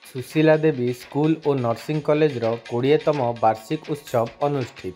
Sushila Devi school और nursing college 20तम वार्षिक उत्सव अनुष्ठित।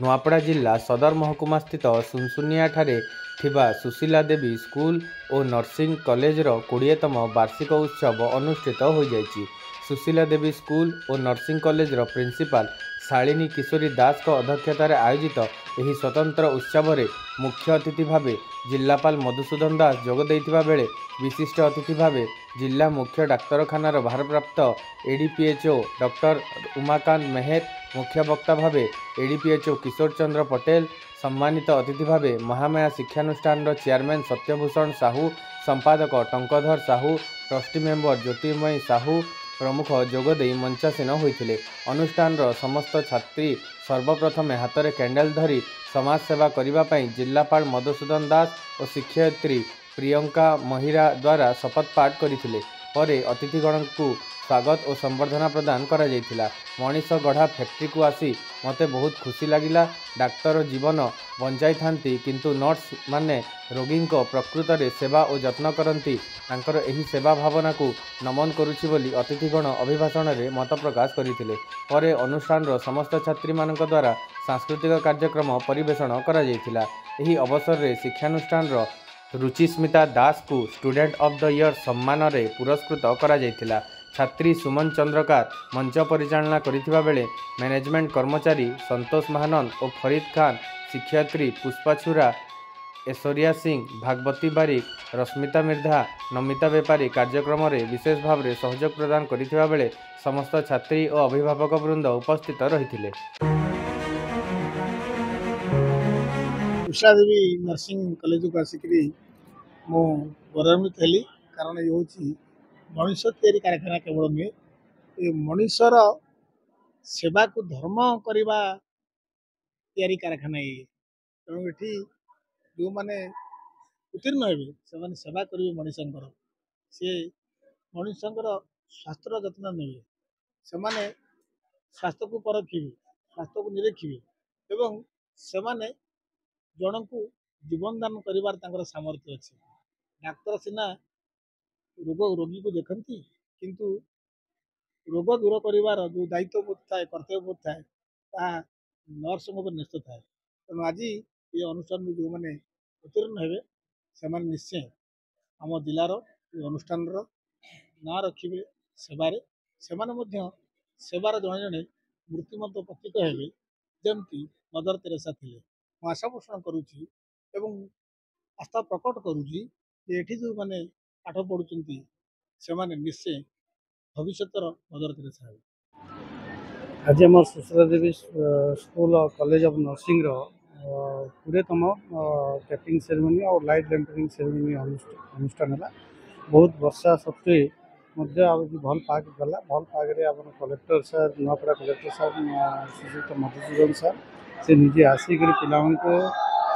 नुआपड़ा जिला सदर महकुमा स्थित सुनसुनिया ठारे थिबा सुशीला देवी स्कूल और नर्सिंग कॉलेज 20तम वार्षिक उत्सव अनुष्ठित हो जाइछि। सुशीला देवी स्कूल और नर्सिंग कॉलेज प्रिंसिपाल शालिनी किशोरी दास को अध्यक्षतार आयोजित यह स्वतंत्र उत्सव में मुख्य अतिथि भाव जिलापाल मधुसूदन दास जोग देइथिबा बेले विशिष्ट अतिथि भाव जिला मुख्य डाक्तरखानार भारप्राप्त एडीपीएचओ डॉक्टर उमाकांत मेहर, मुख्य वक्ता भाव एडीपीएचओ किशोर चंद्र पटेल, सम्मानित अतिथि भाव महामाया शिक्षानुष्ठान चेयरमैन सत्यभूषण साहू, संपादक टंकधर साहू, ट्रस्टी मेंबर ज्योतिर्मयी साहू प्रमुख जोगदे मंचासीन होते। अनुष्ठान समस्त छात्री सर्वप्रथम हाथ में कैंडल धरी समाज सेवा करने जिलापाल मधुसूदन दास और शिक्षयित्री प्रियंका महिरा द्वारा शपथ पाठ करते। अतिथिगण को स्वागत और संबर्धना प्रदान करा जायथिला। मनीष गढ़ा फैक्ट्री को आसी मते बहुत खुशी लगिला। डाक्तर जीवन बंचाई थांती किंतु नर्स माने रोगी को प्रकृत रे सेवा और जत्न करती। तांकर एही सेवा भावना को नमन करुछि बोली अतिथिगण अभिभाषण में मत प्रकाश करथिले। परे अनुष्ठान समस्त छात्री मानक द्वारा सांस्कृतिक कार्यक्रम परिवेषण करा जायथिला। एही अवसर रे शिक्षानुष्ठान रुचिस्मिता दास को स्टूडेंट ऑफ द ईयर सम्मान रे पुरस्कृत करा जायथिला। छात्री सुमन चंद्रकार मंच परिचालना करिथिबा बेले मैनेजमेंट कर्मचारी संतोष महानंद और फरीद खान, शिक्षयित्री पुष्पा छुरा, ऐश्वर्या सिंह, भागवती बारिक, रश्मिता मिर्धा, नमिता बेपारी कार्यक्रम रे विशेष भाव में सहयोग प्रदान करिथिबा बेले समस्त छात्री और अभिभावक वृंद उपस्थित रहिथिले। सुशीला देवी नर्सिंग कॉलेज को आसिक मु गौरवान्वित हेली। कारण ये हूँ मनुष्य तैयारी कारखाना केवल नुहे, ये मनुष्यर सेवा को धर्म करवा तैयारी कारखाना ये। तेणु ये जो मैंने उत्तीर्ण हे से सेवा करेंगे मनुष्यर सी मनुष्यर स्वास्थ्य जत्न ने से स्वास्थ्य को परखिबे, स्वास्थ्य को निरीक्षिबे एवं से जन को जीवन दान कर सामर्थ्य अच्छे। डाक्तर सीना रोगी को देखती किंतु रोग दूर कर जो दायित्व बोध थाए, कर्तव्य बोध थाए, नर्स निश्चित थाए। तेणु आज ये अनुष्ठान में जो मैंने उत्तीर्ण हे से निश्चय आम जिलार अनुष्ठान ना रखिए सेवारे से सेवार जड़े जड़े मूर्तिमंत प्रतीक हे जमती मदर तेरेसा थे। मैं आशा पोषण करुच्ची एवं आस्था प्रकट करुच्ची ये जो मैंने पाठ पढ़ुंट से निश्चय भविष्य मदर तेरेसा हे। आज आम सुशीला देवी स्कूल और कॉलेज ऑफ नर्सिंग 20तम कैपिंग सेरेमनी और लाइट लैंटरिंग सेरेमनी अनुष्ठान है। बहुत वर्षा सत्वे भल पाग गला। भल पागे आम collector sir Nuapada collector sir श्रीजुक्त मधुसूदन सर से निजे आसिक पिला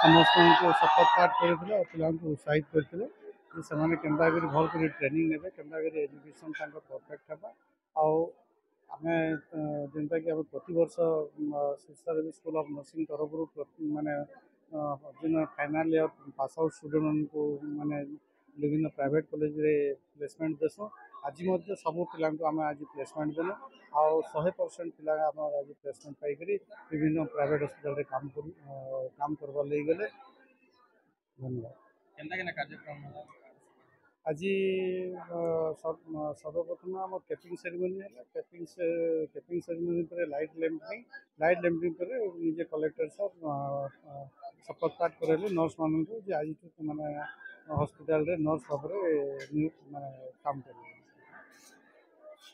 समस्त शपथ पाठ करते और पिला उत्साहित करते के भल कर ट्रेनिंग ने के एजुकेशन परफेक्ट है। आम जेनटा कि आम प्रति वर्ष Sushila Devi school of nursing तरफ माने जो final year pass out student को माने विभिन्न प्राइवेट कॉलेज रे प्लेसमेंट देसु। आज सब पिला आम आज प्लेसमेंट देनु आ 100% पिला आज प्लेसमेंट पाई विभिन्न प्राइवेट हॉस्पिटल काम करवा ले गले। धन्यवाद। आज सर्वप्रथम आम कैपिंग सेरेमनी है। कैपिंग सेरेमनी पर लाइट लैंपरिंग पर निजे कलेक्टर सर शपथ पाठ कराइले नर्स मान आज मैंने हॉस्पिटल रे नर्स भाव माने काम कर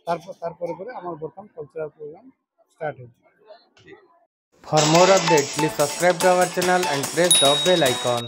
बर्तमान कल्चरल प्रोग्राम स्टार्ट हो। For more updates, please subscribe to our channel and press the bell icon.